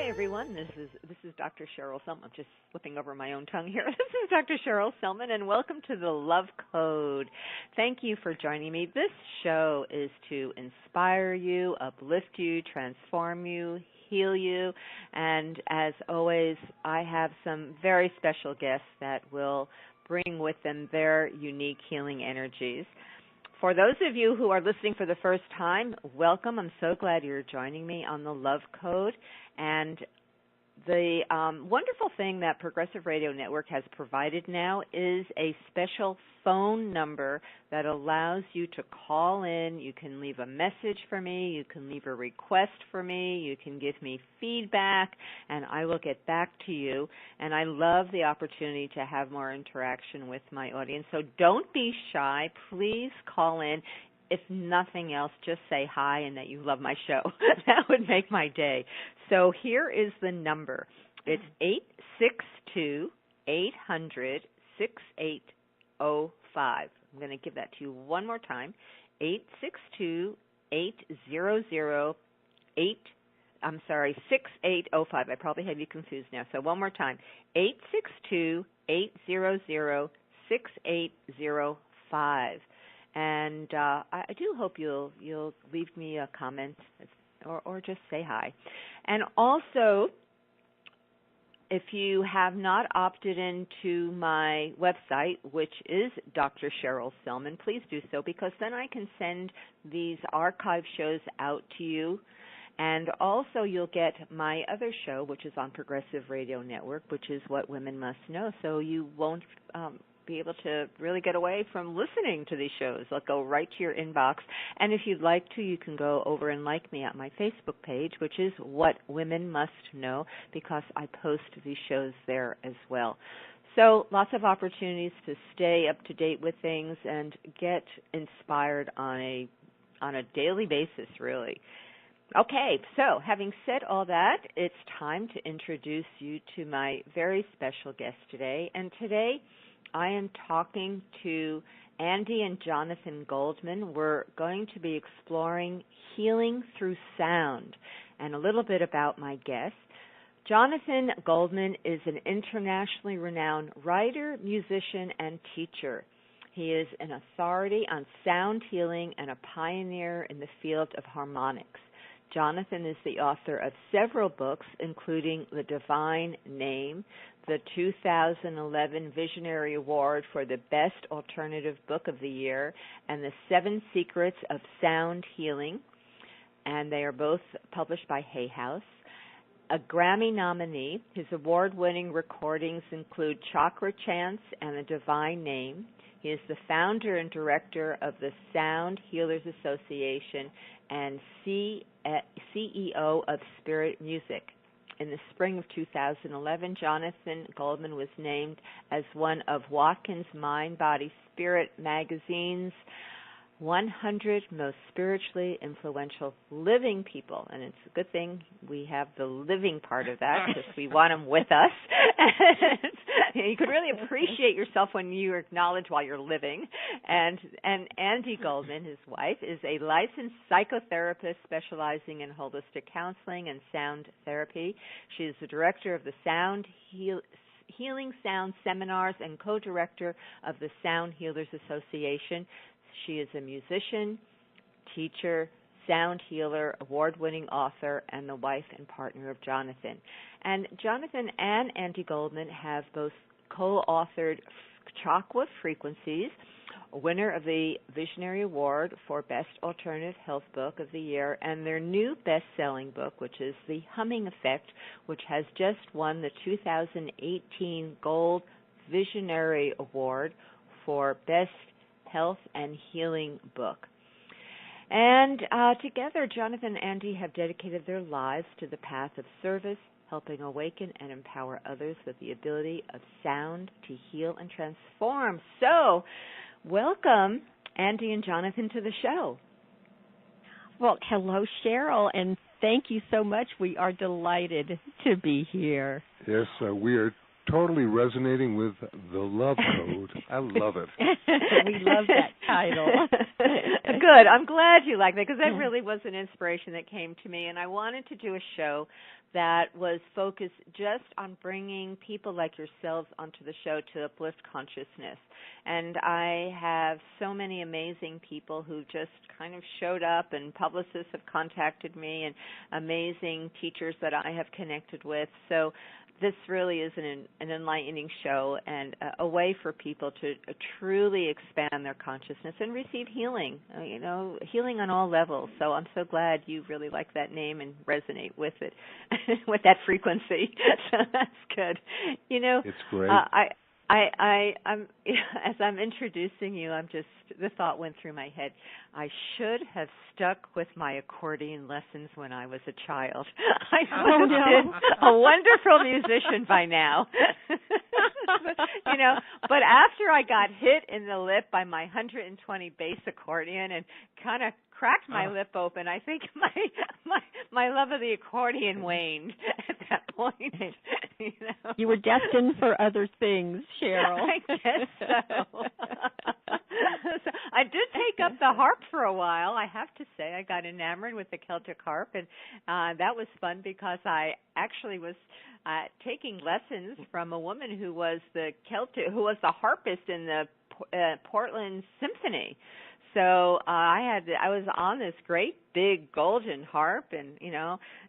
Hi, everyone. This is Dr. Cheryl Selman. I'm just slipping over my own tongue here. This is Dr. Cheryl Selman, and welcome to the Love Code. Thank you for joining me. This show is to inspire you, uplift you, transform you, heal you, and as always, I have some very special guests that will bring with them their unique healing energies. For those of you who are listening for the first time, welcome. I'm so glad you're joining me on the Love Code. And the wonderful thing that Progressive Radio Network has provided now is a special phone number that allows you to call in. You can leave a message for me. You can leave a request for me. You can give me feedback, and I will get back to you. And I love the opportunity to have more interaction with my audience. So don't be shy. Please call in. If nothing else, just say hi and that you love my show. That would make my day. So here is the number. It's 862-800-6805. I'm going to give that to you one more time. 862-800-6805. I probably have you confused now. So one more time. 862-800-6805. And I do hope you'll leave me a comment or just say hi. And also, if you have not opted into my website, which is Dr. Cheryl Selman, please do so, because then I can send these archive shows out to you. And also you'll get my other show, which is on Progressive Radio Network, which is What Women Must Know. So you won't be able to really get away from listening to these shows. They'll go right to your inbox. And if you'd like to, you can go over and like me at my Facebook page, which is What Women Must Know, because I post these shows there as well. So lots of opportunities to stay up to date with things and get inspired on a daily basis, really. Okay, so having said all that, it's time to introduce you to my very special guest today. And today I am talking to Andi and Jonathan Goldman. We're going to be exploring healing through sound, and a little bit about my guest. Jonathan Goldman is an internationally renowned writer, musician, and teacher. He is an authority on sound healing and a pioneer in the field of harmonics. Jonathan is the author of several books, including The Divine Name, the 2011 Visionary Award for the Best Alternative Book of the Year, and The 7 Secrets of Sound Healing, and they are both published by Hay House. A Grammy nominee, his award-winning recordings include Chakra Chants and The Divine Name. He is the founder and director of the Sound Healers Association and CEO of Spirit Music. In the spring of 2011, Jonathan Goldman was named as one of Watkins Mind Body Spirit magazine's 100 most spiritually influential living people. And it's a good thing we have the living part of that, because we want them with us. You can really appreciate yourself when you acknowledge while you're living. And Andi Goldman, his wife, is a licensed psychotherapist specializing in holistic counseling and sound therapy. She is the director of the Healing Sound Seminars and co-director of the Sound Healers Association. She is a musician, teacher, sound healer, award-winning author, and the wife and partner of Jonathan. And Jonathan and Andi Goldman have both co-authored Chakra Frequencies, winner of the Visionary Award for Best Alternative Health Book of the Year, and their new best-selling book, which is The Humming Effect, which has just won the 2018 Gold Visionary Award for Best Health and Healing Book. And together, Jonathan and Andi have dedicated their lives to the path of service, helping awaken and empower others with the ability of sound to heal and transform. So, welcome, Andi and Jonathan, to the show. Well, hello, Cheryl, and thank you so much. We are delighted to be here. Yes, we are totally resonating with the Love Code. I love it. We love that title. Good. I'm glad you like that, because that really was an inspiration that came to me, and I wanted to do a show that was focused just on bringing people like yourselves onto the show to uplift consciousness. And I have so many amazing people who just kind of showed up, and publicists have contacted me, and amazing teachers that I have connected with. So this really is an enlightening show and a way for people to truly expand their consciousness and receive healing, healing on all levels. So I'm so glad you really like that name and resonate with it, with that frequency. So that's good. It's great. I'm as I'm introducing you, the thought went through my head. I should have stuck with my accordion lessons when I was a child. I would have been a wonderful musician by now. But after I got hit in the lip by my 120 bass accordion and kind of cracked my lip open, I think my love of the accordion waned at that point. You were destined for other things, Cheryl. I guess so. So I did take up the harp for a while. I have to say, I got enamored with the Celtic harp, and that was fun because I actually was taking lessons from a woman who was the harpist in the Portland Symphony. So I was on this great big golden harp, and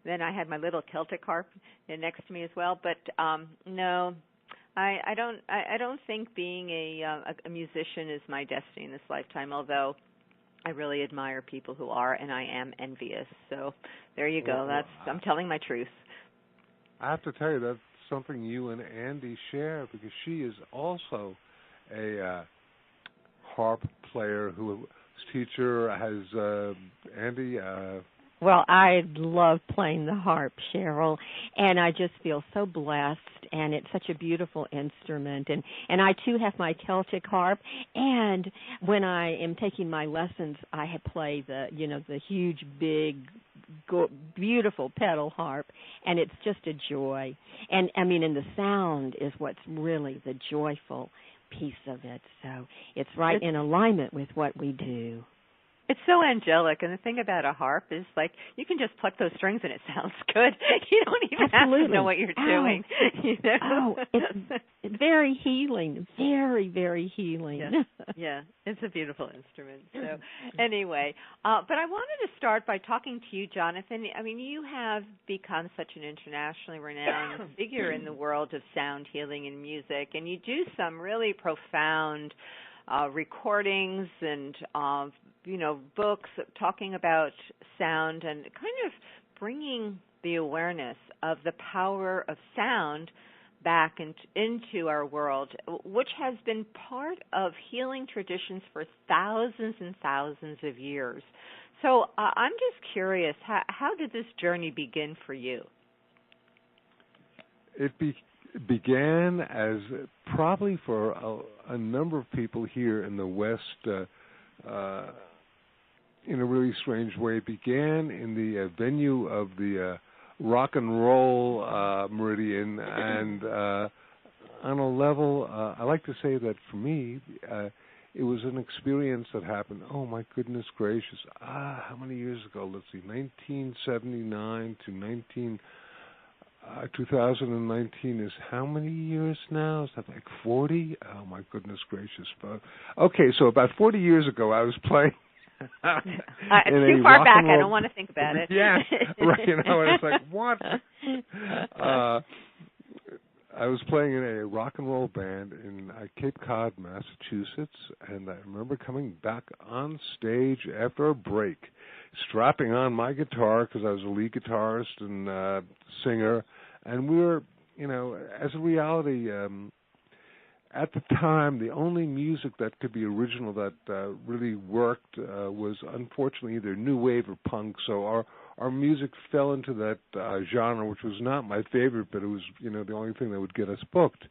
then I had my little Celtic harp next to me as well. But no, I don't think being a musician is my destiny in this lifetime. Although I really admire people who are, and I am envious. So there you go. I'm telling my truth. I have to tell you, that's something you and Andi share, because she is also a harp player whose teacher has Andi. Well, I love playing the harp, Cheryl, and I just feel so blessed, and it's such a beautiful instrument. And I, too, have my Celtic harp, and when I am taking my lessons, I play the huge, big, beautiful pedal harp, and it's just a joy. And, and the sound is what's really the joyful piece of it. So it's right in alignment with what we do. It's so angelic, and the thing about a harp is, you can just pluck those strings and it sounds good. You don't even have to know what you're doing. Oh, it's very healing, very, very healing. Yeah, it's a beautiful instrument. So anyway, but I wanted to start by talking to you, Jonathan. You have become such an internationally renowned figure in the world of sound healing and music, and you do some really profound recordings and books talking about sound and kind of bringing the awareness of the power of sound back into our world, which has been part of healing traditions for thousands and thousands of years. So I'm just curious, how did this journey begin for you? It began as probably for a number of people here in the West, in a really strange way. It began in the venue of the rock and roll meridian, and on a level, I like to say that for me, it was an experience that happened, oh my goodness gracious, how many years ago? Let's see, 1979 to 2019 is how many years now? Is that 40? Oh, my goodness gracious. Okay, so about 40 years ago, I was playing. Too far back, I don't want to think about it. Yeah, right. And it's like, what? I was playing in a rock and roll band in Cape Cod, Massachusetts, and I remember coming back on stage after a break, strapping on my guitar because I was a lead guitarist and singer, and we were, as a reality, at the time, the only music that could be original that really worked was unfortunately either new wave or punk. So our music fell into that genre, which was not my favorite, but it was the only thing that would get us booked.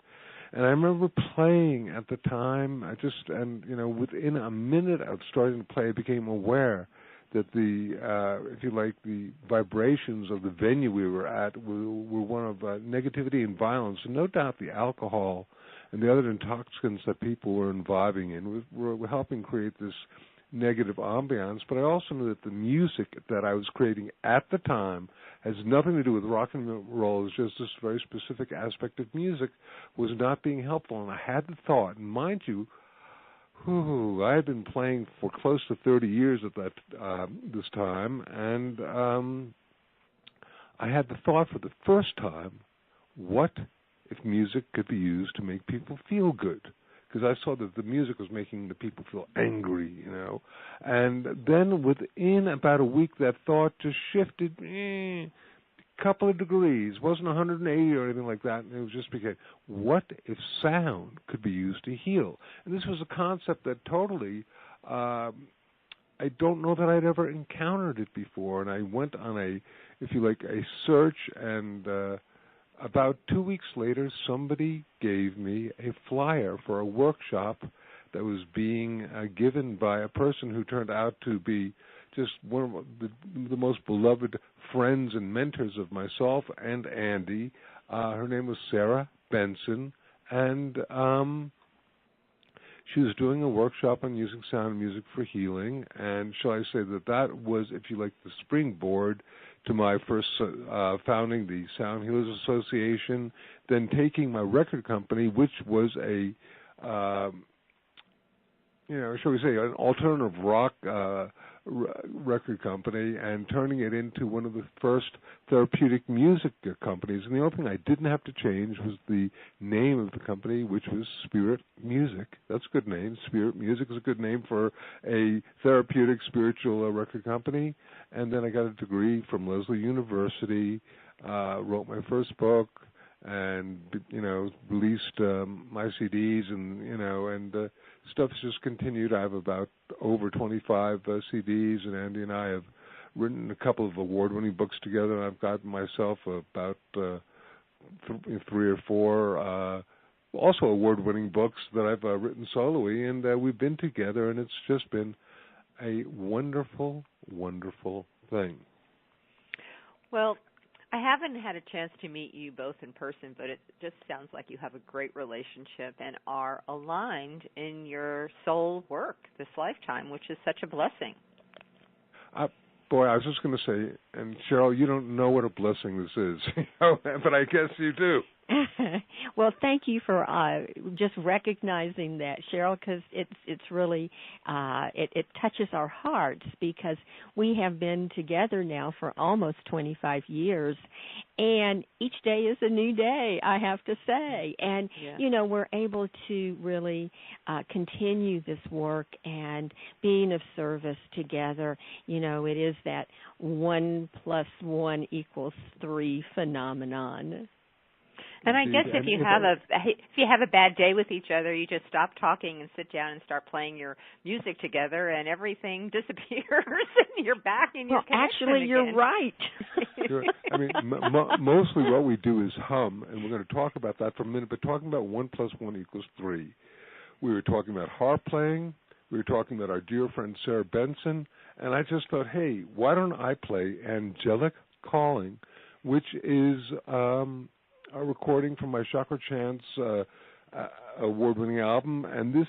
And I remember playing at the time. Within a minute of starting to play, I became aware that the vibrations of the venue we were at were one of negativity and violence, and no doubt the alcohol and the other intoxicants that people were imbibing in were helping create this negative ambiance, but I also knew that the music that I was creating at the time has nothing to do with rock and roll. It's just this very specific aspect of music was not being helpful. And I had the thought, and mind you, I had been playing for close to 30 years at that this time, and I had the thought for the first time, what if music could be used to make people feel good? Because I saw that the music was making the people feel angry, you know. And then within about a week, that thought just shifted a couple of degrees. It wasn't 180 or anything like that. And it was just because, what if sound could be used to heal? And this was a concept that totally, I don't know that I'd ever encountered it before. And I went on if you like, a search, and about 2 weeks later, somebody gave me a flyer for a workshop that was being given by a person who turned out to be just one of the most beloved friends and mentors of myself and Andi. Her name was Sarah Benson, and she was doing a workshop on using sound and music for healing. And shall I say that was, if you like, the springboard to my first founding the Sound Healers Association, then taking my record company, which was a, shall we say, an alternative rock record company, and turning it into one of the first therapeutic music companies. And the only thing I didn't have to change was the name of the company, which was Spirit Music. That's a good name. Spirit Music is a good name for a therapeutic spiritual record company. And then I got a degree from Lesley University, wrote my first book, and released my CDs, and stuff's just continued. I have about over 25 CDs, and Andi and I have written a couple of award-winning books together. And I've got myself about 3 or 4 also award-winning books that I've written sololy, and we've been together, and it's just been a wonderful, wonderful thing. Well, I haven't had a chance to meet you both in person, but it just sounds like you have a great relationship and are aligned in your soul work this lifetime, which is such a blessing. Boy, I was just going to say, and Cheryl, you don't know what a blessing this is, but I guess you do. Well, thank you for just recognizing that, Cheryl, because it's really it touches our hearts, because we have been together now for almost 25 years, and each day is a new day, I have to say. And we're able to really continue this work and being of service together. It is that 1 + 1 = 3 phenomenon. And I guess if you have a bad day with each other, you just stop talking and sit down and start playing your music together, and everything disappears, and you're back in your connection actually, again. You're right. Sure. I mean, mostly what we do is hum, and we're going to talk about that for a minute. But talking about 1 + 1 = 3, we were talking about harp playing. We were talking about our dear friend Sarah Benson, and I just thought, hey, why don't I play Angelic Calling, which is a recording from my Chakra Chants award-winning album, and this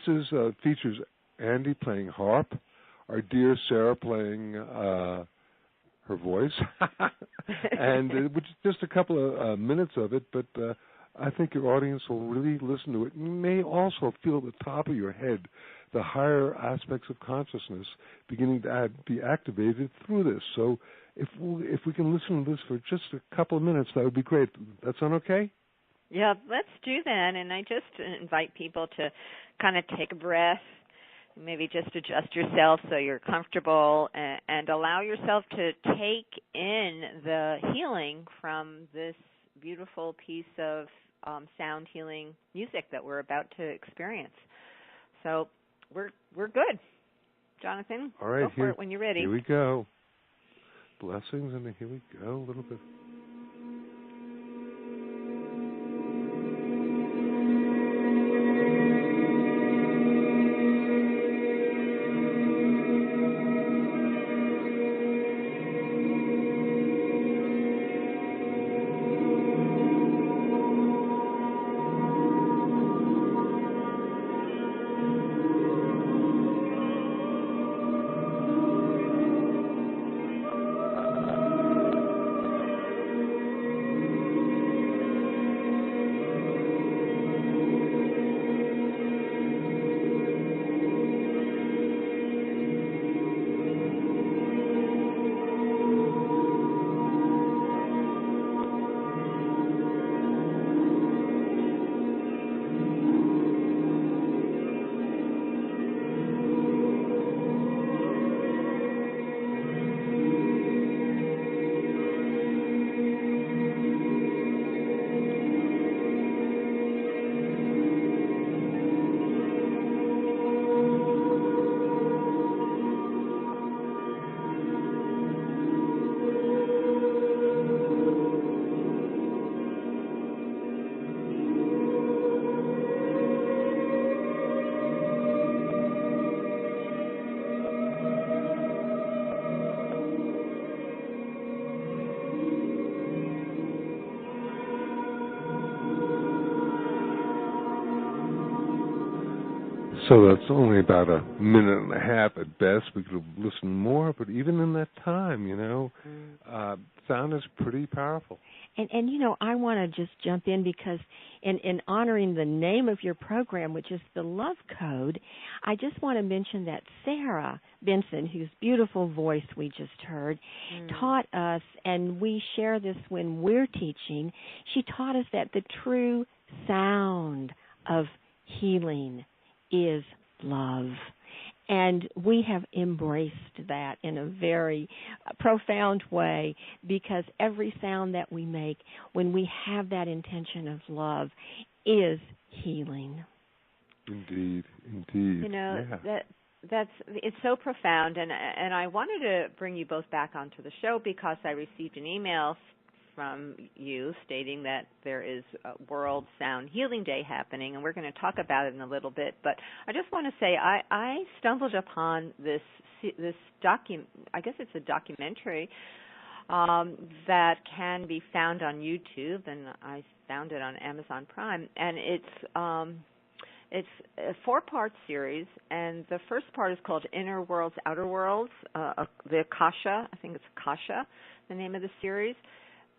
features Andi playing harp, our dear Sarah playing her voice, and which is just a couple of minutes of it, but I think your audience will really listen to it. You may also feel at the top of your head the higher aspects of consciousness beginning to be activated through this. So if we can listen to this for just a couple of minutes, that would be great. That sound okay? Yeah, let's do that. And I just invite people to kind of take a breath, maybe just adjust yourself so you're comfortable, and allow yourself to take in the healing from this beautiful piece of sound healing music that we're about to experience. So we're good. Jonathan, all right, go for it when you're ready. Here we go. Blessings, and here we go a little bit. So that's only about a minute and a half at best. We could listen more, but even in that time, sound is pretty powerful. And I want to just jump in because in honoring the name of your program, which is the Love Code, I just want to mention that Sarah Benson, whose beautiful voice we just heard, taught us, and we share this when we're teaching, she taught us that the true sound of healing is love. And we have embraced that in a very profound way, because every sound that we make, when we have that intention of love, is healing. Indeed. It's so profound, and I wanted to bring you both back onto the show because I received an email from you stating that there is a World Sound Healing Day happening, and we're going to talk about it in a little bit. But I just want to say I stumbled upon this I guess it's a documentary that can be found on YouTube, and I found it on Amazon Prime, and it's a 4-part series, and the first part is called Inner Worlds, Outer Worlds, the Akasha, I think it's Akasha, the name of the series,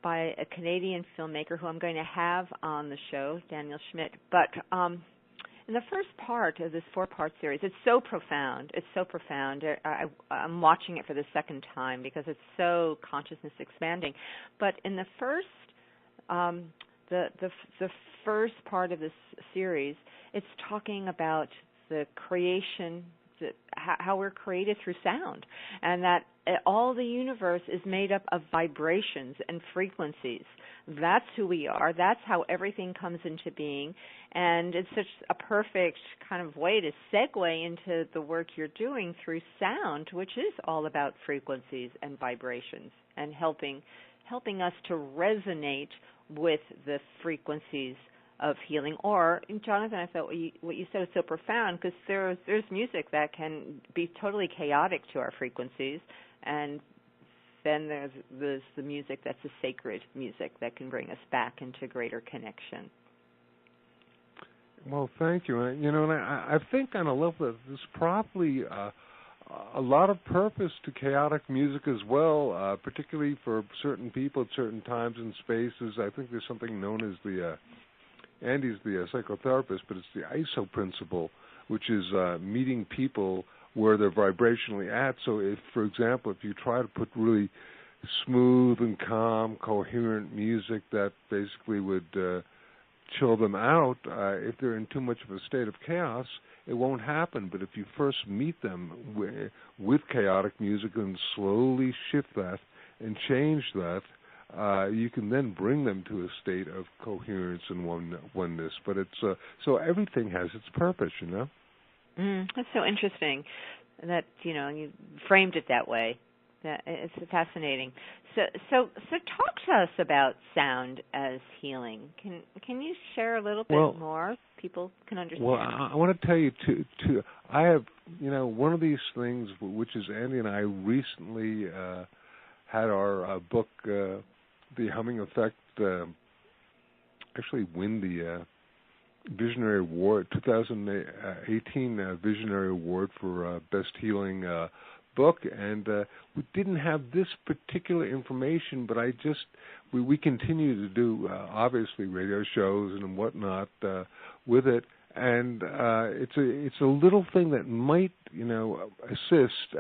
by a Canadian filmmaker who I'm going to have on the show, Daniel Schmidt. But in the first part of this 4-part series, it's so profound. It's so profound. I'm watching it for the second time because it's so consciousness expanding. But in the first, the first part of this series, it's talking about the creation, how we're created through sound, and that all the universe is made up of vibrations and frequencies. That's who we are. That's how everything comes into being, and it's such a perfect kind of way to segue into the work you're doing through sound, which is all about frequencies and vibrations and helping us to resonate with the frequencies of healing. Or, Jonathan, I thought what you said was so profound, because there's music that can be totally chaotic to our frequencies, and then there's the music that's the sacred music that can bring us back into greater connection. Well, thank you. And I think on a level that there's probably a lot of purpose to chaotic music as well, particularly for certain people at certain times and spaces. I think there's something known as Andi's the psychotherapist, but it's the ISO principle, which is meeting people where they're vibrationally at. So if, for example, if you try to put really smooth and calm, coherent music that basically would chill them out, if they're in too much of a state of chaos, it won't happen. But if you first meet them with chaotic music and slowly shift that and change that, you can then bring them to a state of coherence and oneness. But it's so everything has its purpose, That's so interesting that you framed it that way. That it's fascinating. So talk to us about sound as healing. Can you share a little bit more? People can understand. Well, I want to tell you too. I have one of these things, which is Andi and I recently had our book, The Humming Effect, actually win the Visionary Award, 2018 Visionary Award for Best Healing book, and we didn't have this particular information, but we continue to do obviously radio shows and whatnot with it, and it's a little thing that might assist.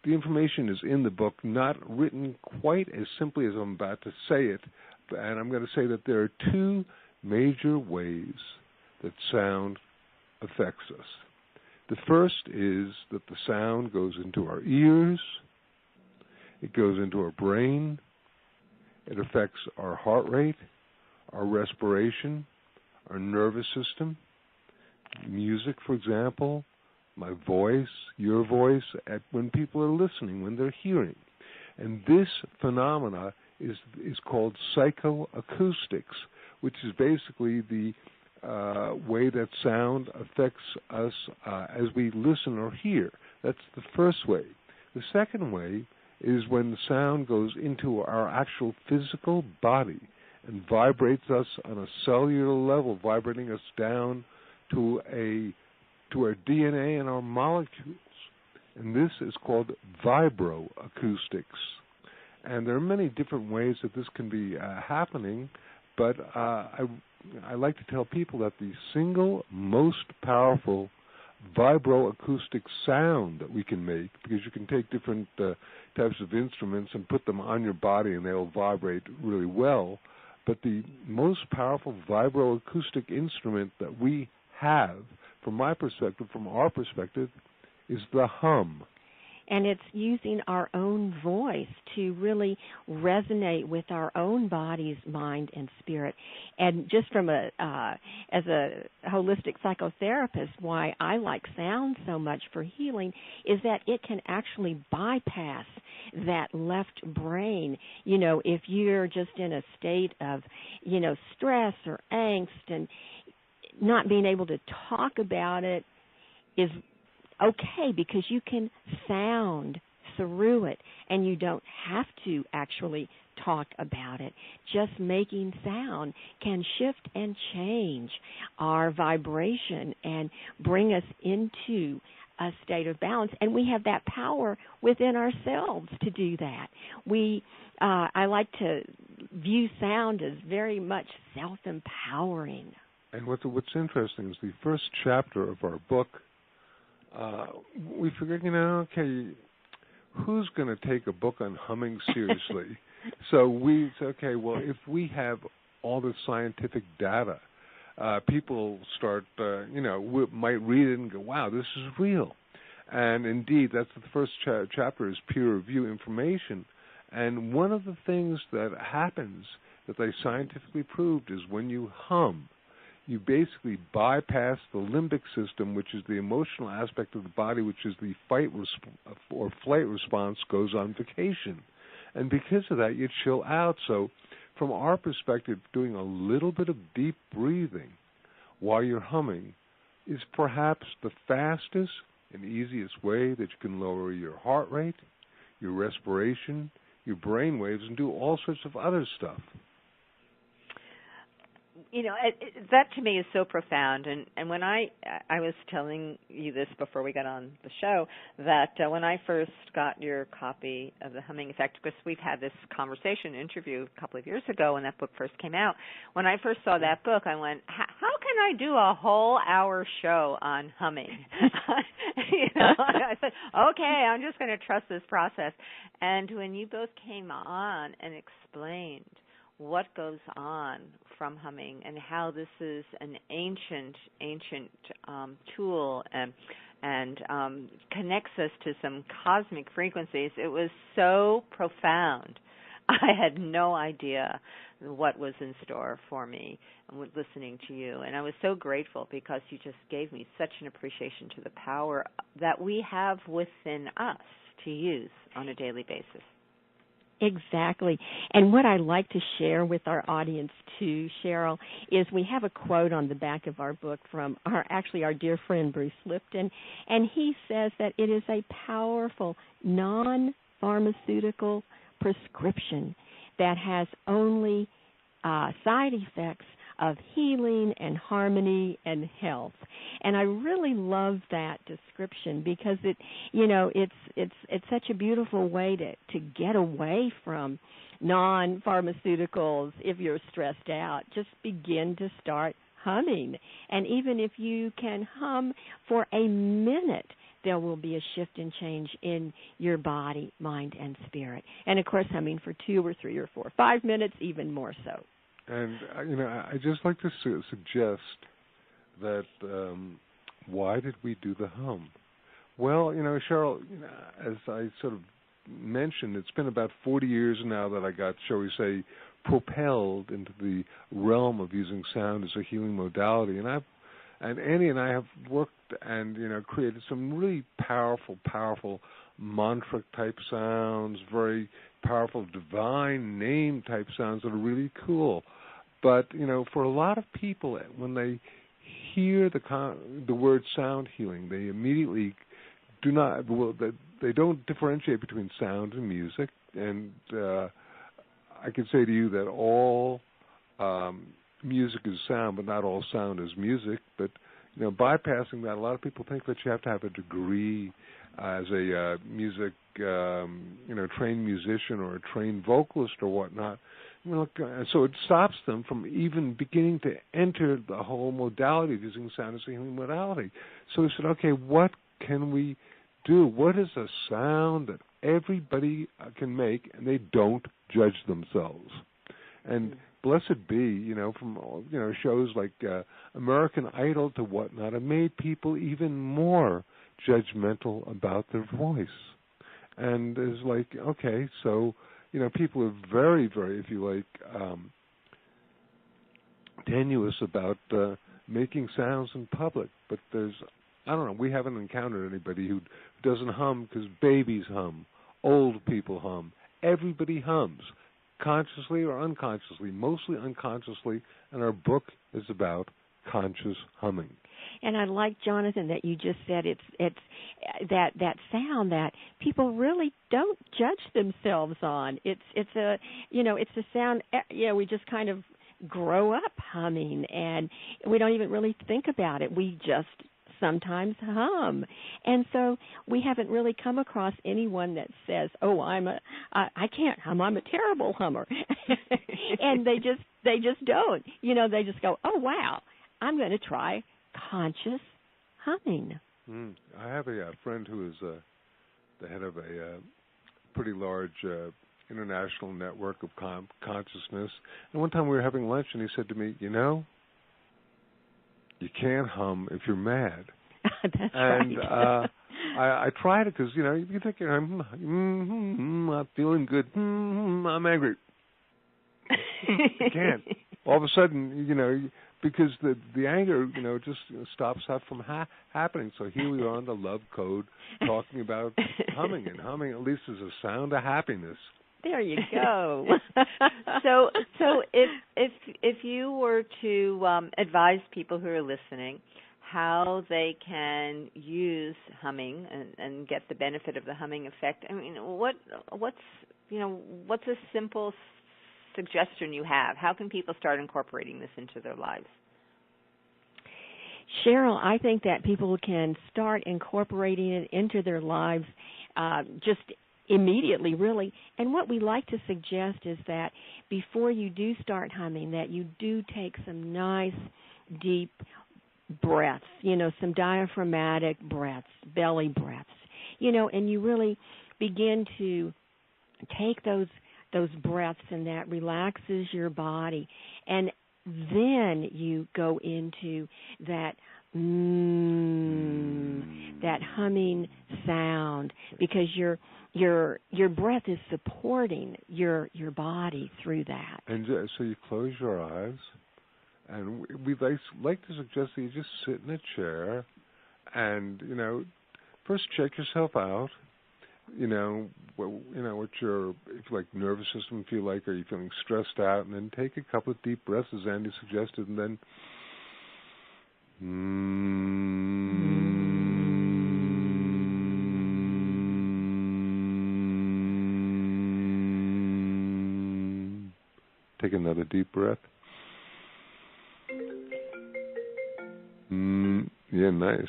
The information is in the book, not written quite as simply as I'm about to say it, and I'm going to say that there are two major ways that sound affects us. The first is that the sound goes into our ears, it goes into our brain, it affects our heart rate, our respiration, our nervous system. Music, for example, my voice, your voice, when people are listening, when they're hearing. And this phenomena is called psychoacoustics, which is basically the way that sound affects us as we listen or hear. That's the first way. The second way is when the sound goes into our actual physical body and vibrates us on a cellular level, vibrating us down to our DNA and our molecules. And this is called vibroacoustics. And there are many different ways that this can be happening, but I like to tell people that the single most powerful vibroacoustic sound that we can make, because you can take different types of instruments and put them on your body and they'll vibrate really well, but the most powerful vibroacoustic instrument that we have, from my perspective, from our perspective, is the hum. And it's using our own voice to really resonate with our own body's mind and spirit. And just from as a holistic psychotherapist, why I like sound so much for healing is that it can actually bypass that left brain. You know, if you're just in a state of, you know, stress or angst, and not being able to talk about it is okay, because you can sound through it, and you don't have to actually talk about it. Just making sound can shift and change our vibration and bring us into a state of balance, and we have that power within ourselves to do that. I like to view sound as very much self-empowering. And what's interesting is the first chapter of our book, we figured, you know, okay, who's going to take a book on humming seriously? So we said, okay, well, if we have all the scientific data, people start, might read it and go, wow, this is real. And indeed, that's the first chapter is peer review information. And one of the things that happens that they scientifically proved is when you hum, you basically bypass the limbic system, which is the emotional aspect of the body, which is the fight or flight response, goes on vacation. And because of that, you chill out. So from our perspective, doing a little bit of deep breathing while you're humming is perhaps the fastest and easiest way that you can lower your heart rate, your respiration, your brain waves, and do all sorts of other stuff. You know, that to me is so profound. And when I was telling you this before we got on the show, that when I first got your copy of The Humming Effect, because we've had this interview a couple of years ago when that book first came out, when I first saw that book, I went, how can I do a whole hour show on humming? I said, okay, I'm just going to trust this process. And when you both came on and explained what goes on from humming and how this is an ancient tool and connects us to some cosmic frequencies, it was so profound. I had no idea what was in store for me listening to you, and I was so grateful because you just gave me such an appreciation to the power that we have within us to use on a daily basis. Exactly. And what I like to share with our audience too, Cheryl, is we have a quote on the back of our book from our dear friend Bruce Lipton, and he says that it is a powerful non-pharmaceutical prescription that has only side effects of healing and harmony and health. And I really love that description because it's such a beautiful way to get away from non-pharmaceuticals if you're stressed out. Just begin to start humming. And even if you can hum for a minute, there will be a shift and change in your body, mind, and spirit. And, of course, humming for 2 or 3 or 4 or 5 minutes, even more so. And, I just like to suggest that why did we do the hum? Well, Cheryl, as I sort of mentioned, it's been about 40 years now that I got, shall we say, propelled into the realm of using sound as a healing modality. And Andi and I have worked and, created some really powerful mantra-type sounds, very powerful divine name-type sounds that are really cool. But, for a lot of people, when they hear the word sound healing, they immediately they don't differentiate between sound and music. And I can say to you that all music is sound, but not all sound is music. But, bypassing that, a lot of people think that you have to have a degree as a music, trained musician or a trained vocalist or whatnot. And so it stops them from even beginning to enter the whole modality of using sound as a healing modality. So we said, okay, what can we do? What is a sound that everybody can make and they don't judge themselves? And blessed be, from shows like American Idol to whatnot, have made people even more judgmental about their voice. And it's like, okay, so, people are very, very, if you like, tenuous about making sounds in public. But we haven't encountered anybody who doesn't hum, because babies hum, old people hum, everybody hums, consciously or unconsciously, mostly unconsciously, and our book is about conscious humming. And I like, Jonathan, that you just said it's that sound that people really don't judge themselves on. It's a sound we just kind of grow up humming, and we don't even really think about it. We just sometimes hum. And so we haven't really come across anyone that says, "Oh, I can't hum. I'm a terrible hummer." And they just don't. They just go, "Oh, wow, I'm going to try conscious humming." I have a friend who is the head of a pretty large international network of consciousness. And one time we were having lunch, and he said to me, you can't hum if you're mad. That's and, right. I tried it because, you think, I'm not feeling good, I'm angry. You can't. All of a sudden, because the anger, just stops that from happening. So here we are on the love code talking about humming, and humming at least is a sound of happiness. There you go. So if you were to advise people who are listening how they can use humming and get the benefit of the humming effect, I mean, what's a simple suggestion you have? How can people start incorporating this into their lives? Cheryl, I think that people can start incorporating it into their lives just immediately, really. And what we like to suggest is that before you do start humming, that you do take some nice, deep breaths, some diaphragmatic breaths, belly breaths, and you really begin to take those breaths, and that relaxes your body. And then you go into that that humming sound, because your breath is supporting your body through that. And so you close your eyes, and we like to suggest that you just sit in a chair, and first check yourself out. What your, if you like, nervous system feel like. Are you feeling stressed out? And then take a couple of deep breaths, as Andi suggested, and then take another deep breath. Yeah, nice.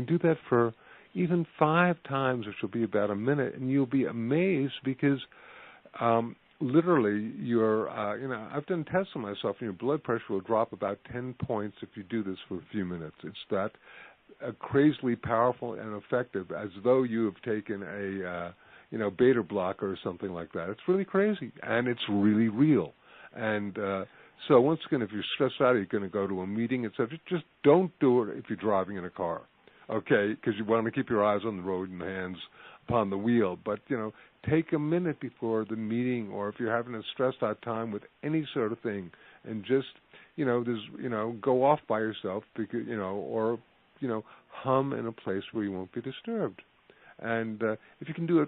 Do that for even 5 times, which will be about a minute, and you'll be amazed, because literally I've done tests on myself, and your blood pressure will drop about 10 points if you do this for a few minutes. It's that crazily powerful and effective, as though you have taken a beta blocker or something like that. It's really crazy, and it's really real. And so once again, if you're stressed out, you're going to go to a meeting, etc. Just don't do it if you're driving in a car. Okay, because you want to keep your eyes on the road and hands upon the wheel. But, take a minute before the meeting, or if you're having a stressed out time with any sort of thing, and just, go off by yourself, because, or, hum in a place where you won't be disturbed. And if you can do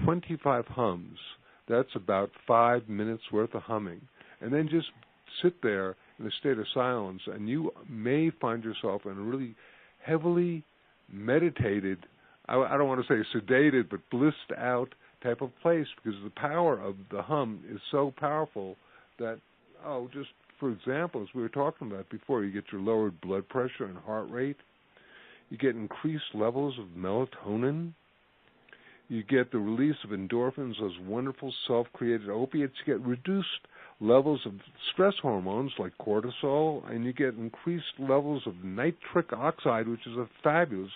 25 hums, that's about 5 minutes worth of humming. And then just sit there in a state of silence, and you may find yourself in a really heavily meditated, I don't want to say sedated, but blissed out type of place, because the power of the hum is so powerful that, just for example, as we were talking about before, you get your lowered blood pressure and heart rate. You get increased levels of melatonin. You get the release of endorphins, those wonderful self-created opiates. You get reduced levels of stress hormones like cortisol, and you get increased levels of nitric oxide, which is a fabulous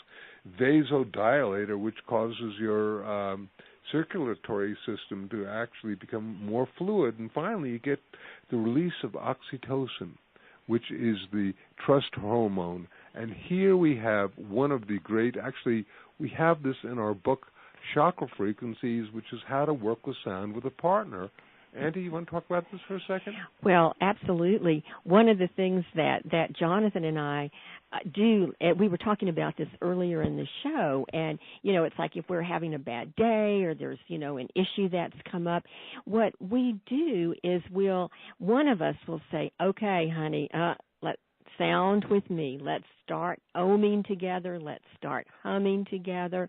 vasodilator, which causes your circulatory system to actually become more fluid. And finally, you get the release of oxytocin, which is the trust hormone. And here we have one of the great, actually, we have this in our book, Chakra Frequencies, which is how to work with sound with a partner. Andi, you want to talk about this for a second? Well, absolutely. One of the things that Jonathan and I do, we were talking about this earlier in the show, and, it's like if we're having a bad day or there's, an issue that's come up, what we do is one of us will say, okay, honey, let's sound with me. Let's start oming together. Let's start humming together.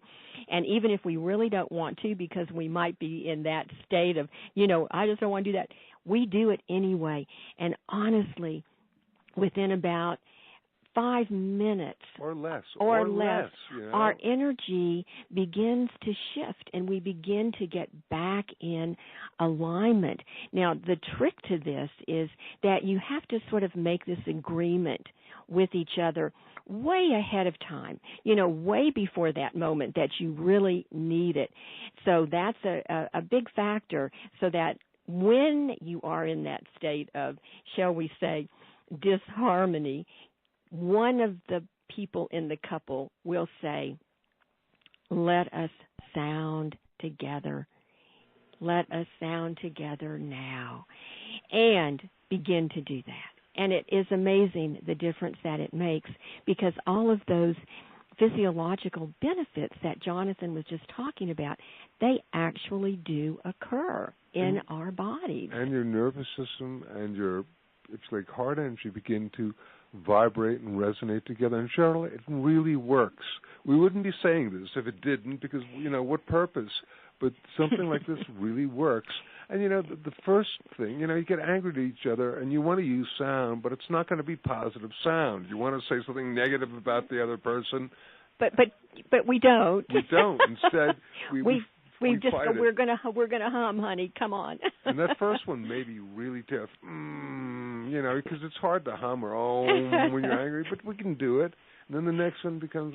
And even if we really don't want to, because we might be in that state of, I just don't want to do that, we do it anyway. And honestly, within about 5 minutes or less, our energy begins to shift and we begin to get back in alignment. Now, the trick to this is that you have to sort of make this agreement with each other way ahead of time, way before that moment that you really need it. So that's a big factor, so that when you are in that state of, shall we say, disharmony, one of the people in the couple will say, let us sound together. Let us sound together now. And begin to do that. And it is amazing the difference that it makes, because all of those physiological benefits that Jonathan was just talking about, they actually do occur in our bodies. And your nervous system and it's like heart energy begin to vibrate and resonate together. And Cheryl, it really works. We wouldn't be saying this if it didn't, because, what purpose? But something like this really works. And, the first thing, you get angry at each other and you want to use sound, but it's not going to be positive sound. You want to say something negative about the other person. But we don't. We don't. Instead, we're gonna hum, honey. Come on. And that first one may be really tough, because it's hard to hum or when you're angry, but we can do it. And then the next one becomes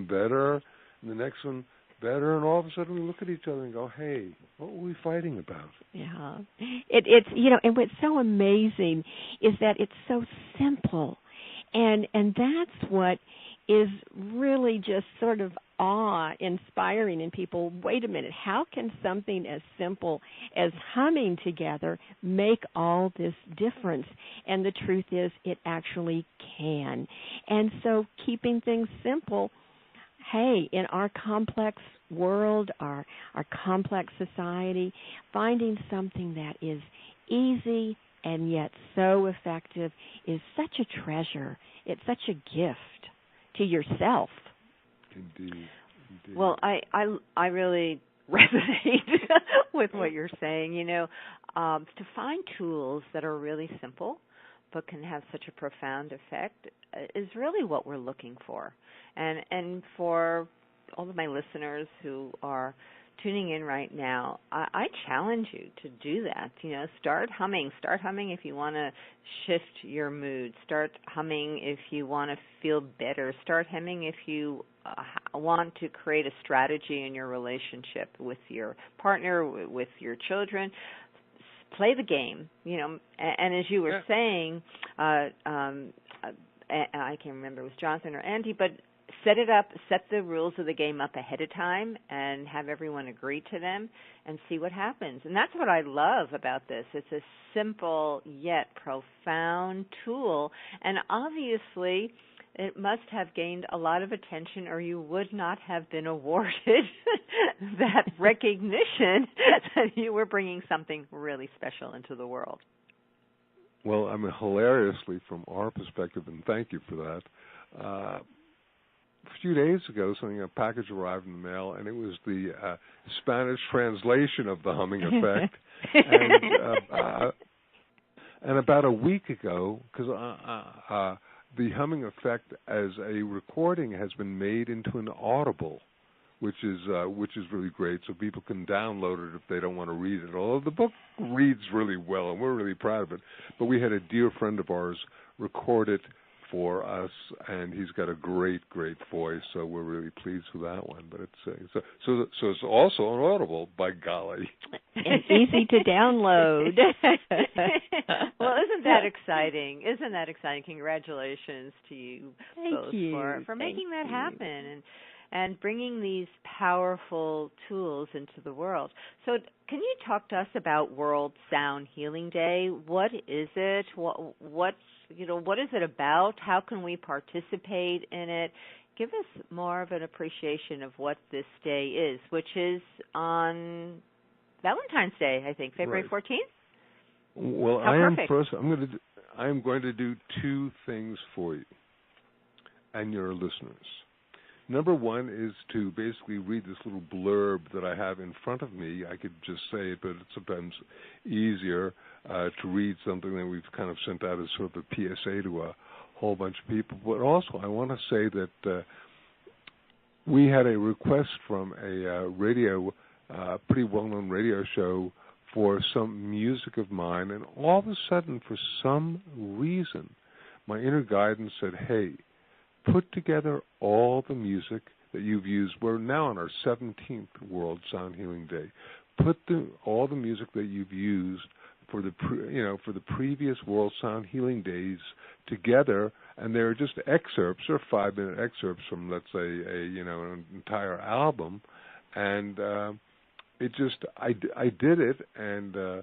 better, and the next one better, and all of a sudden we look at each other and go, hey, what were we fighting about? Yeah. It's and what's so amazing is that it's so simple, and that's what is really just sort of awe-inspiring in people. Wait a minute, how can something as simple as humming together make all this difference? And the truth is, it actually can. And so keeping things simple, hey, in our complex world, our complex society, finding something that is easy and yet so effective is such a treasure. It's such a gift to yourself. Indeed. Well, I really resonate with what you're saying. To find tools that are really simple but can have such a profound effect is really what we're looking for. And for all of my listeners who are tuning in right now, I challenge you to do that. Start humming. Start humming if you want to shift your mood. Start humming if you want to feel better. Start humming if you want to create a strategy in your relationship with your partner, with your children. Play the game, and as you were saying, I can't remember if it was Jonathan or Andi, but set it up, set the rules of the game up ahead of time and have everyone agree to them and see what happens. And that's what I love about this. It's a simple yet profound tool, and obviously it must have gained a lot of attention or you would not have been awarded that recognition that you were bringing something really special into the world. Well, hilariously, from our perspective, and thank you for that, few days ago, a package arrived in the mail, and it was the Spanish translation of the humming effect. And about a week ago, because the humming effect as a recording has been made into an audible, which is really great, so people can download it if they don't want to read it. Although the book reads really well, and we're really proud of it. But we had a dear friend of ours record it for us, and he's got a great voice, so we're really pleased with that one. But it's so it's also an audible, by golly, and easy to download. Well, isn't that exciting? Isn't that exciting? Congratulations to you both for making that happen and bringing these powerful tools into the world. So can you talk to us about World Sound Healing Day? What is it? What is it about? How can we participate in it? Give us more of an appreciation of what this day is, which is on Valentine's Day, I think, February 14th? Well, I'm going to do two things for you and your listeners. Number one is to basically read this little blurb that I have in front of me. I could just say it, but it's sometimes easier to read something that we've kind of sent out as sort of a PSA to a whole bunch of people. But also I want to say that we had a request from a pretty well-known radio show for some music of mine, and all of a sudden, for some reason, my inner guidance said, hey, put together all the music that you've used. We're now on our 17th World Sound Healing Day. Put all the music that you've used for the previous World Sound Healing Days together, and they're just excerpts or 5-minute excerpts from, let's say, an entire album. And I did it, and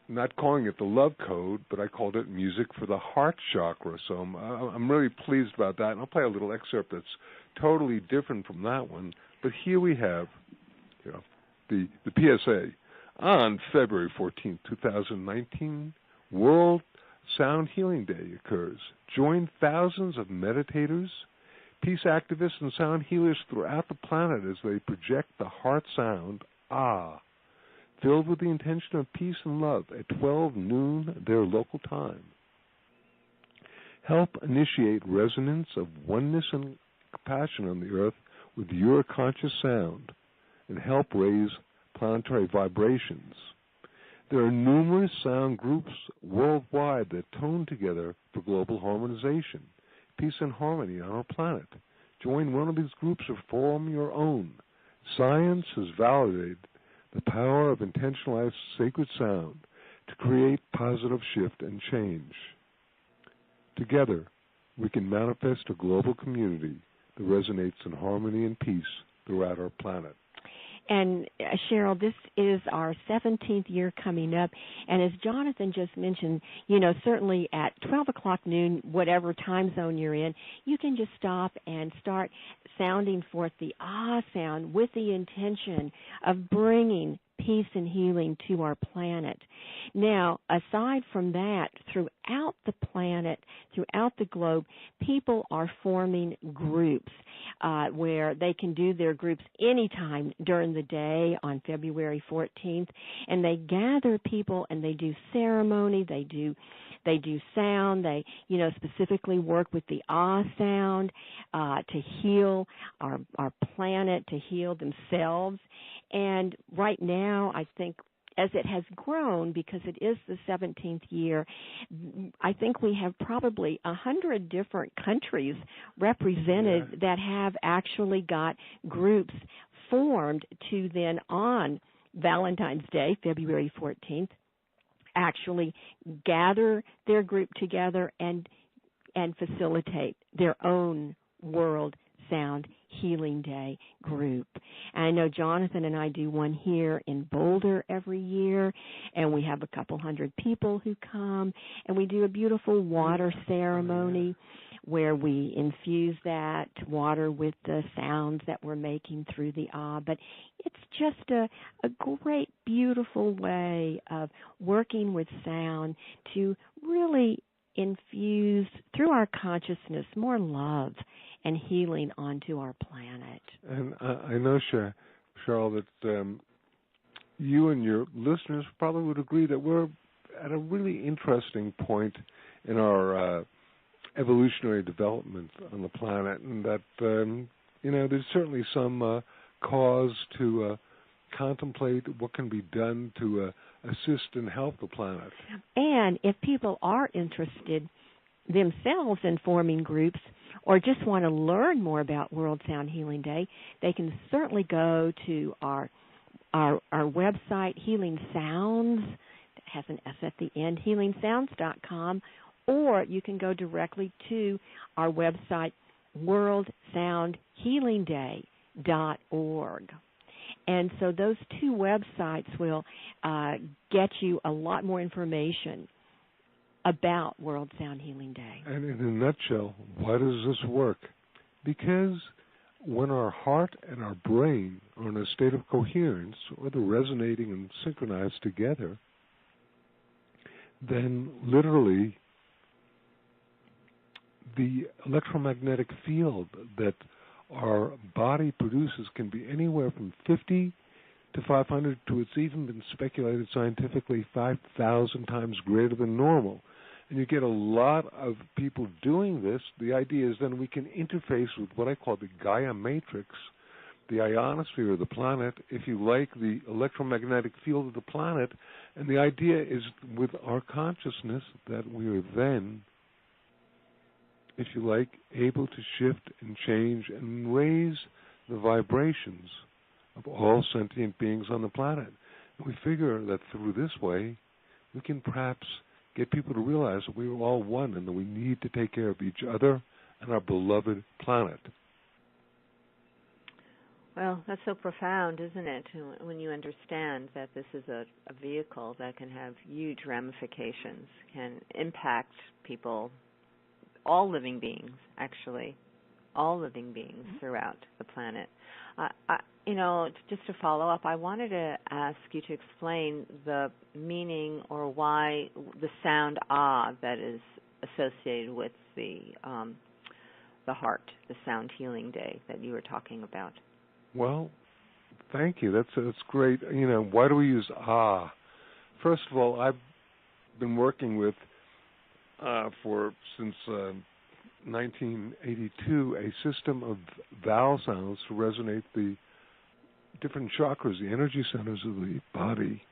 not calling it the love code, but I called it music for the heart chakra. So I'm really pleased about that. And I'll play a little excerpt that's totally different from that one. But here we have, the PSA. On February 14th, 2019, World Sound Healing Day occurs. Join thousands of meditators, peace activists, and sound healers throughout the planet as they project the heart sound, filled with the intention of peace and love at 12 noon their local time. Help initiate resonance of oneness and compassion on the earth with your conscious sound and help raise planetary vibrations. There are numerous sound groups worldwide that tone together for global harmonization, peace and harmony on our planet. Join one of these groups or form your own. Science has validated the power of intentionalized sacred sound to create positive shift and change. Together, we can manifest a global community that resonates in harmony and peace throughout our planet. And Cheryl, this is our 17th year coming up, and as Jonathan just mentioned, certainly at 12 o'clock noon, whatever time zone you're in, you can just stop and start sounding forth the sound with the intention of bringing peace and healing to our planet. Now, aside from that, throughout the planet, throughout the globe, people are forming groups where they can do their groups anytime during the day on February 14th, and they gather people and they do ceremony, they do sound, they specifically work with the sound to heal our planet, to heal themselves. And right now, I think as it has grown, because it is the 17th year, I think we have probably 100 different countries represented that have actually got groups formed to then on Valentine's Day, February 14th, actually gather their group together and facilitate their own World Sound Healing Day group. And I know Jonathan and I do one here in Boulder every year, and we have a couple hundred people who come, and we do a beautiful water ceremony where we infuse that water with the sounds that we're making through the But it's just a great, beautiful way of working with sound to really infuse through our consciousness more love and healing onto our planet. And I know, Cheryl, that you and your listeners probably would agree that we're at a really interesting point in our evolutionary development on the planet, and that there's certainly some cause to contemplate what can be done to assist and help the planet. And if people are interested themselves in forming groups or just want to learn more about World Sound Healing Day, they can certainly go to our website, Healing Sounds, that has an S at the end, healingsounds.com, or you can go directly to our website, worldsoundhealingday.org. And so those two websites will get you a lot more information about World Sound Healing Day. And in a nutshell, why does this work? Because when our heart and our brain are in a state of coherence, or they're resonating and synchronized together, then literally the electromagnetic field that our body produces can be anywhere from 50 to 500 to, it's even been speculated scientifically, 5,000 times greater than normal. And you get a lot of people doing this. The idea is then we can interface with what I call the Gaia matrix, the ionosphere of the planet, if you like, the electromagnetic field of the planet. And the idea is with our consciousness that we are then, if you like, able to shift and change and raise the vibrations of all sentient beings on the planet. And we figure that through this way, we can perhaps get people to realize that we are all one and that we need to take care of each other and our beloved planet. Well, that's so profound, isn't it, when you understand that this is a vehicle that can have huge ramifications, can impact people, all living beings, actually, all living beings throughout the planet. Just to follow up, I wanted to ask you to explain the meaning or why the sound ah that is associated with the heart, the Sound Healing Day that you were talking about. Well, thank you. That's great. Why do we use ah? First of all, I've been working with since 1982 a system of vowel sounds to resonate the different chakras, the energy centers of the body.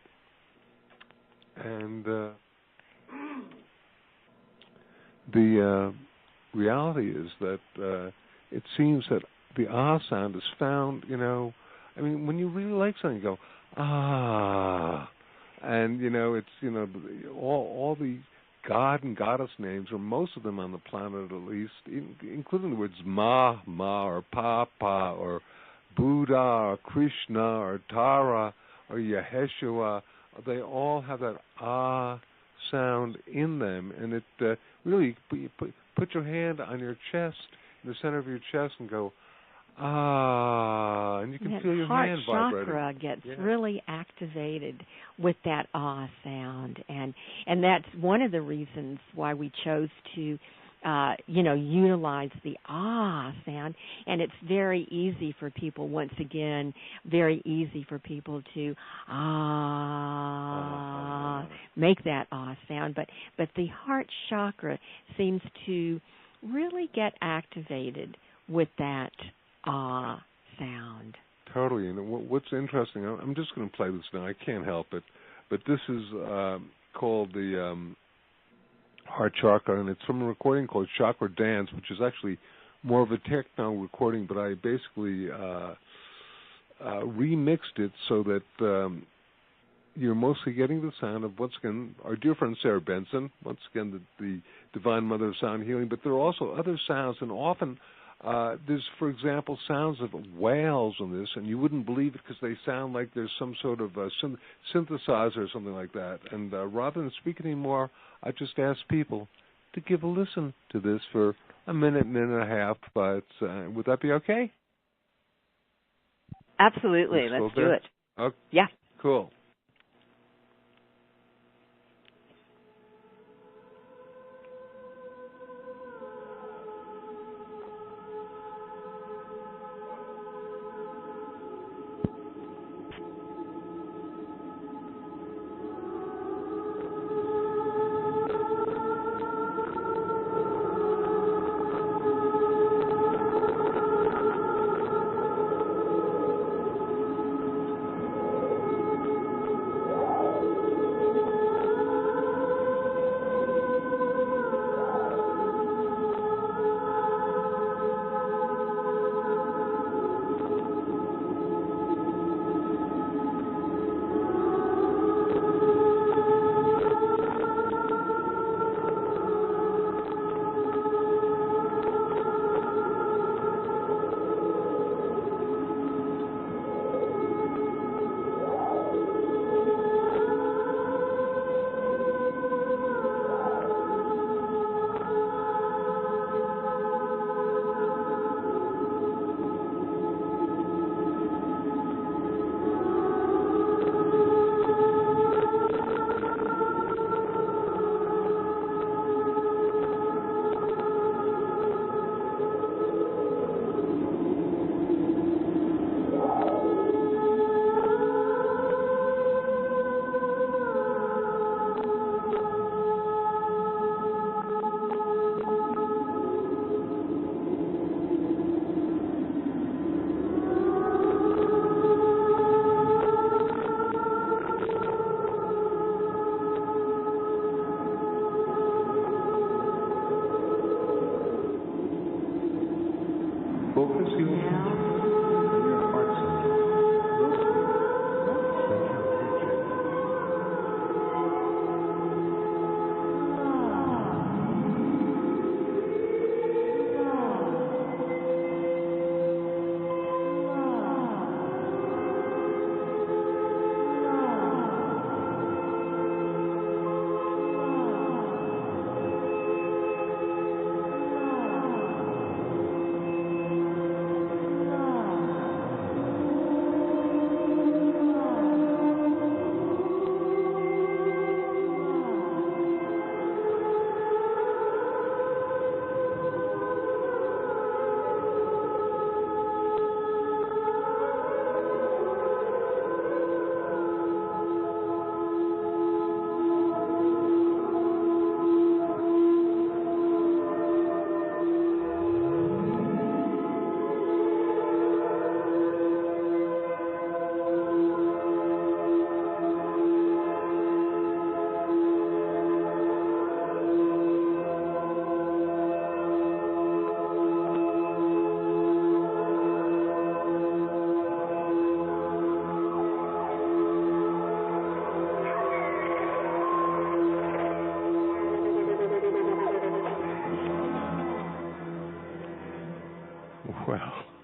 And the reality is that it seems that the ah sound is found, when you really like something, you go, ah. And, it's, all the God and Goddess names, or most of them on the planet at least, including the words Ma, or Papa, or Buddha, or Krishna, or Tara, or Yeshua, they all have that ah sound in them. And it really, put your hand on your chest, in the center of your chest, and go, ah, and you can feel your hand vibrating. Heart chakra gets really activated with that ah sound, and that's one of the reasons why we chose to utilize the ah sound. And it's very easy for people, once again, very easy for people to make that ah sound, but the heart chakra seems to really get activated with that ah sound. Totally. And what's interesting, I'm just going to play this now. I can't help it. But this is called the heart chakra, and it's from a recording called Chakra Dance, which is actually more of a techno recording, but I basically remixed it so that you're mostly getting the sound of, once again, our dear friend Sarah Benson, once again, the Divine Mother of Sound Healing, but there are also other sounds, and often there's, for example, sounds of whales on this, and you wouldn't believe it because they sound like there's some sort of synthesizer or something like that. And rather than speak anymore, I just ask people to give a listen to this for a minute and a half. But would that be okay? Absolutely. Let's do it. Okay. Yeah. Cool.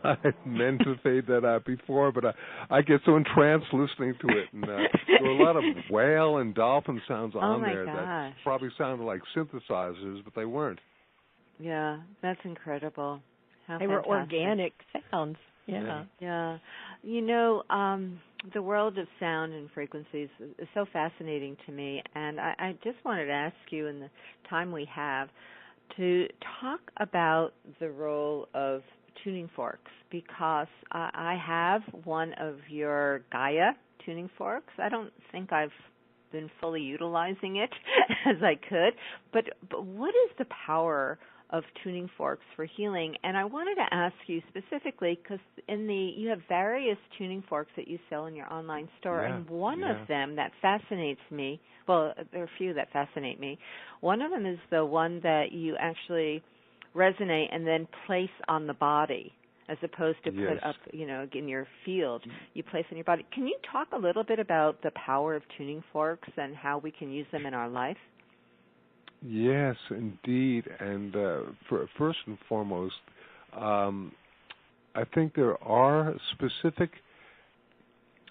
I meant to fade that out before, but I get so entranced listening to it. And there were a lot of whale and dolphin sounds on there that probably sounded like synthesizers, but they weren't. Yeah, that's incredible. How they fantastic. were organic sounds. Yeah. Yeah. The world of sound and frequencies is so fascinating to me, and I just wanted to ask you in the time we have to talk about the role of tuning forks, because I have one of your Gaia tuning forks. I don't think I've been fully utilizing it as I could, but what is the power of tuning forks for healing? And I wanted to ask you specifically, because you have various tuning forks that you sell in your online store, and one of them that fascinates me, well, there are a few that fascinate me. One of them is the one that you actually resonate and then place on the body, as opposed to put up, in your field. You place on your body. Can you talk a little bit about the power of tuning forks and how we can use them in our life? Yes, indeed. And first and foremost, I think there are specific,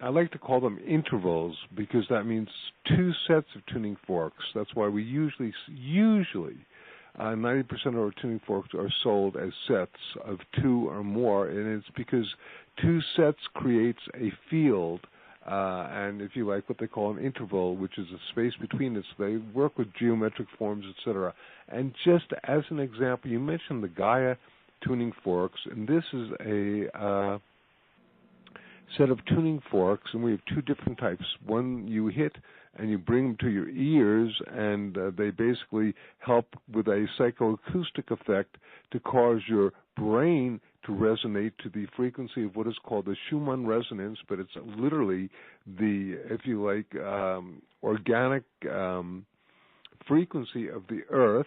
I like to call them intervals, because that means 2 sets of tuning forks. That's why we usually 90% of our tuning forks are sold as sets of 2 or more, and it's because 2 sets creates a field, and if you like, what they call an interval, which is a space between it. So they work with geometric forms, etc. And just as an example, you mentioned the Gaia tuning forks, and this is a set of tuning forks, and we have 2 different types. One you hit and you bring them to your ears, and they basically help with a psychoacoustic effect to cause your brain to resonate to the frequency of what is called the Schumann resonance, but it's literally the, if you like, organic frequency of the Earth,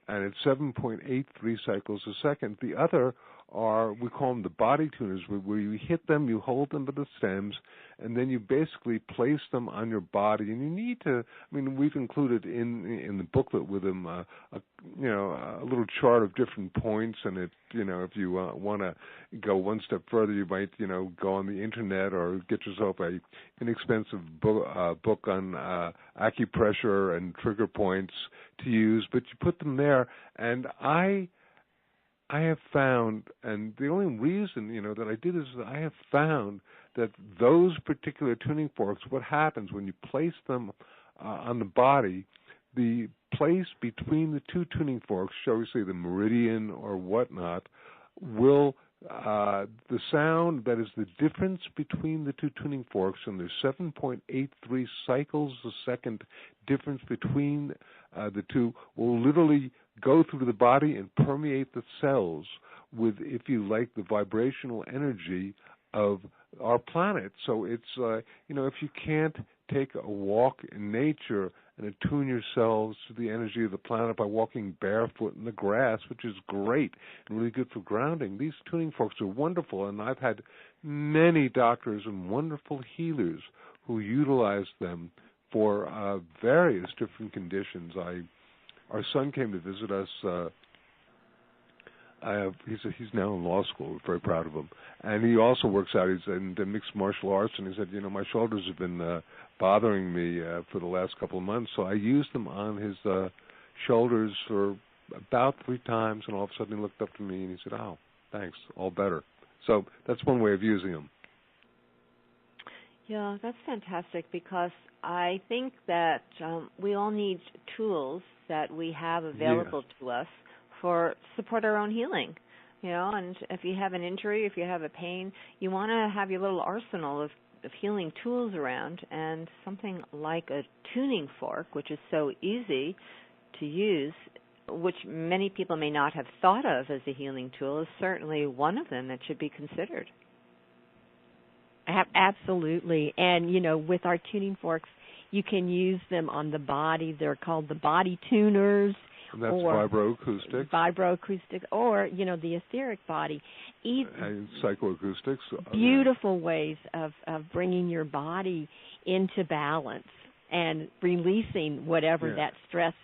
and it's 7.83 cycles a second. The other are, we call them the body tuners, where you hit them, you hold them by the stems, and then you basically place them on your body. And you need to, we've included in the booklet with them a little chart of different points, and if you want to go one step further, you might go on the internet or get yourself a inexpensive book on acupressure and trigger points to use, but you put them there. And I have found, and the only reason, that I did is that I have found that those particular tuning forks, what happens when you place them on the body, the place between the 2 tuning forks, shall we say the meridian or whatnot, will, the sound that is the difference between the 2 tuning forks, and there's 7.83 cycles a second difference between the 2, will literally go through the body and permeate the cells with, if you like, the vibrational energy of our planet. So it's, if you can't take a walk in nature and attune yourselves to the energy of the planet by walking barefoot in the grass, which is great and really good for grounding, these tuning forks are wonderful, and I've had many doctors and wonderful healers who utilize them for various different conditions. Our son came to visit us. He's now in law school. We're very proud of him. And he also works out. He's in mixed martial arts. And he said, my shoulders have been bothering me for the last couple of months. So I used them on his shoulders for about 3 times. And all of a sudden he looked up to me and he said, "Oh, thanks, all better." So that's one way of using them. Yeah, that's fantastic, because I think that we all need tools that we have available to us for support our own healing. And if you have an injury, if you have a pain, you want to have your little arsenal of healing tools around, and something like a tuning fork, which is so easy to use, which many people may not have thought of as a healing tool, is certainly one of them that should be considered. Absolutely. And, with our tuning forks, you can use them on the body. They're called the body tuners. And that's vibroacoustics. Vibroacoustics, or, the etheric body. And psychoacoustics. Beautiful ways of bringing your body into balance and releasing whatever that stress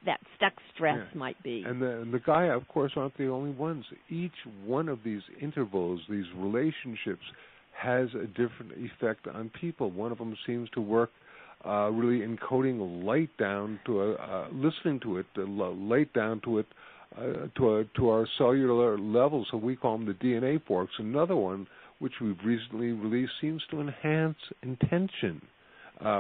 that stuck stress might be. And the Gaia, of course, aren't the only ones. Each one of these intervals, these relationships, has a different effect on people. One of them seems to work really encoding light down to listening to it, light down to it, to our cellular level. So we call them the DNA forks. Another one, which we've recently released, seems to enhance intention,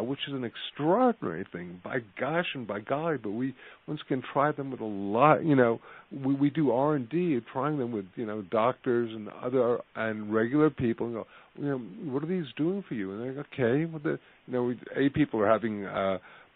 which is an extraordinary thing. By gosh and by golly, but we once again try them with a lot. We do R&D, trying them with doctors and other and regular people. And go, what are these doing for you? And they go, okay, people are having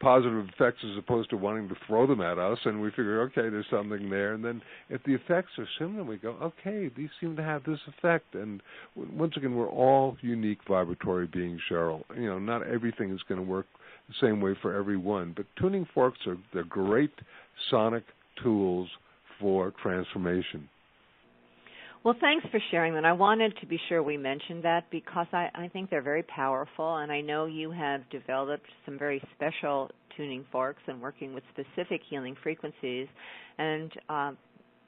positive effects as opposed to wanting to throw them at us, and we figure, okay, there's something there. And then if the effects are similar, we go, okay, these seem to have this effect. And once again, we're all unique vibratory beings, Cheryl. Not everything is going to work the same way for everyone, but tuning forks they're great sonic tools for transformation. Well, thanks for sharing that. I wanted to be sure we mentioned that because I think they're very powerful, and I know you have developed some very special tuning forks and working with specific healing frequencies, and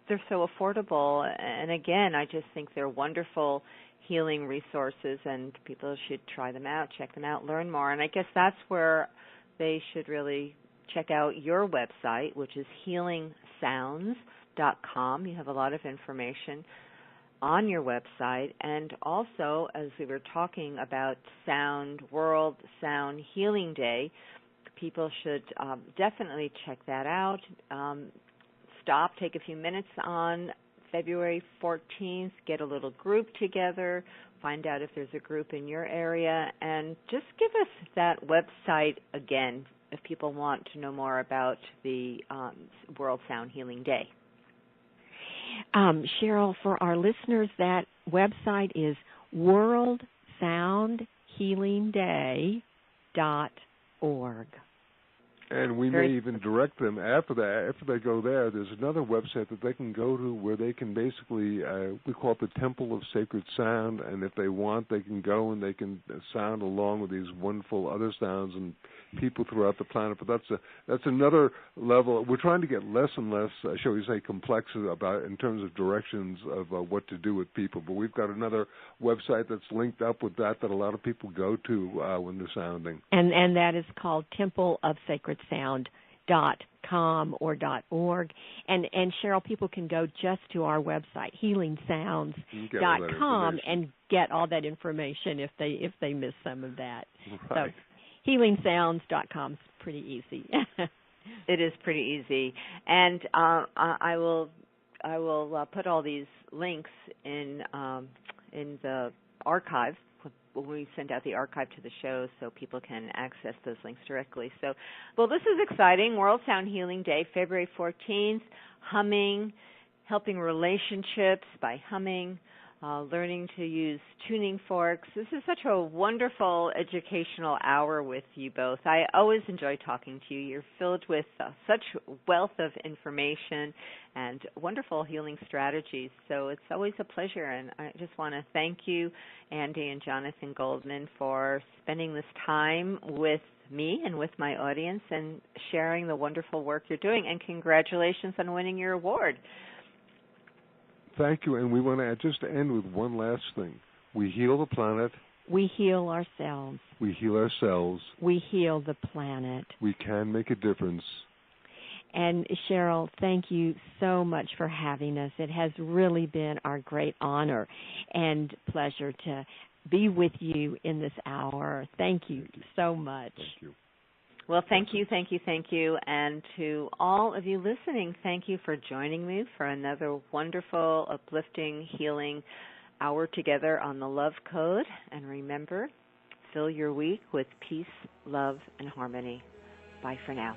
they're so affordable. And again, I just think they're wonderful healing resources, and people should try them out, check them out, learn more. And I guess that's where they should really check out your website, which is healingsounds.com. You have a lot of information on your website, and also, as we were talking about World Sound Healing Day, people should definitely check that out. Take a few minutes on February 14th, get a little group together, find out if there's a group in your area, and just give us that website again if people want to know more about the World Sound Healing Day. Cheryl, for our listeners, that website is worldsoundhealingday.org. And we may even direct them after they go there. There's another website that they can go to where they can basically, we call it the Temple of Sacred Sound, and if they want, they can go and they can sound along with these wonderful other sounds and people throughout the planet. But that's another level. We're trying to get less and less, shall we say, complex about in terms of directions of what to do with people. But we've got another website that's linked up with that a lot of people go to when they're sounding. And that is called templeofsacredsound.com or .org. And Cheryl, people can go just to our website, healingsounds.com, and get all that information if they miss some of that. Right. So healingsounds.com is pretty easy. It is pretty easy. And I will put all these links in the archive when we send out the archive to the show so people can access those links directly. So, well, this is exciting. World Sound Healing Day, February 14th, humming, helping relationships by humming, learning to use tuning forks. This is such a wonderful educational hour with you both. I always enjoy talking to you. You're filled with such wealth of information and wonderful healing strategies. So it's always a pleasure, and I just want to thank you, Andi and Jonathan Goldman, for spending this time with me and with my audience and sharing the wonderful work you're doing. And congratulations on winning your award. Thank you, and we want to just end with one last thing. We heal the planet. We heal ourselves. We heal ourselves. We heal the planet. We can make a difference. And Cheryl, thank you so much for having us. It has really been our great honor and pleasure to be with you in this hour. Thank you so much. Thank you. Well, thank you. And to all of you listening, thank you for joining me for another wonderful, uplifting, healing hour together on the Love Code. And remember, fill your week with peace, love, and harmony. Bye for now.